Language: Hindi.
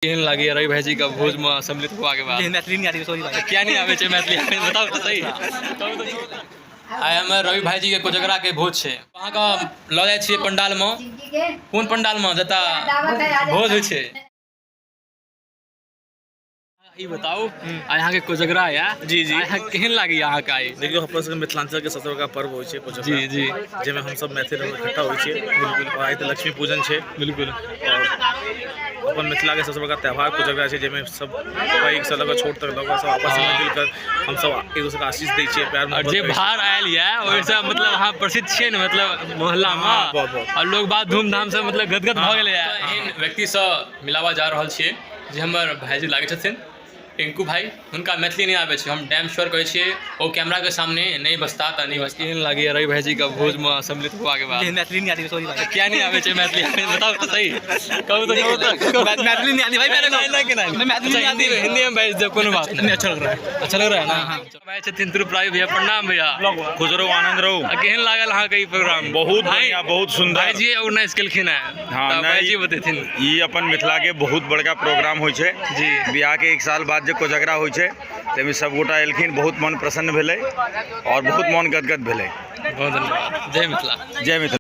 केहन लागे रवि भाईजी का भोज में सम्मिलित हुआ के बाद मैथिली नहीं आती, सॉरी भाई। क्या नहीं आवे छे मैथिली हमें बताओ तो सही। आइ हम रवि भाईजी के कोजगरा के भोज छे, वहां का ल जाय छियै पंडाल में। कोन पंडाल में जता भोज होय छे ई बताओ। आ यहाँ के कोजगरा या जी जी यहाँ केहन लागे यहाँ का आई? देखियो अपन सबके मिथिलांचल के सबसे बड़का पर्व होय छै कोजगरा। जी जी जेमे हम सब मैथिल लोग इकट्ठा होय छियै। बिल्कुल। और आइ त लक्ष्मी पूजन छै। बिल्कुल। और अपन मिथिला के सबसे बड़का त्योहार कोजगरा छै, जेमे सब पैघ से लगा छोट तक लोग सब आपस में मिलकर हम सब एक दूसरे के आशीष दै छियै, प्यार मोहब्बत। जे बाहर आयल या ओइसे मतलब वहाँ प्रसिद्ध छै न, मतलब मोहल्ला में और लोग बात धूमधाम से मतलब गदगद भ गेलै या। एहन व्यक्ति से मिलावा जा रहल छियै जे हमर भाईजी लागे छथिन टिंकू भाई। उनका मैथिली नहीं आवे छे, हम डैम श्योर कहै छियै ओ कैमरा के सामने नहीं बसता त नहीं बसती। केहन लागे रवि भाईजी का भोज में सम्मिलित हुआ के बाद मैथिली नहीं आती, सॉरी भाई। क्या नहीं आवे छे मैथिली हमें बताओ तो सही। कहू तो मैथिली नहीं आती भाई मेरे को। नहीं नहीं मैथिली नहीं आती, हिंदी में भाई कोनो बात नहीं। अच्छा लग रहा है, अच्छा लग रहा है ना। भाई छथिन त्रिपुरारी भैया, प्रणाम भैया। खुश रहो, आनंद रहो। केहन लागल अहाँ के ई प्रोग्राम? बहुत बढ़िया, बहुत सुंदर। भाईजी ऑर्गेनाइज केलखिन है। हाँ, भाईजी बतेथिन ई अपन मिथिला के बहुत बड़का प्रोग्राम होय छै जी। बियाह के 1 साल बाद जे कोजगरा होय छै तेमे सब गोटा एलखिन, बहुत मन प्रसन्न भेलै और बहुत मन गदगद भेलै। बहुत धन्यवाद। जय मिथिला। जय मिथिला।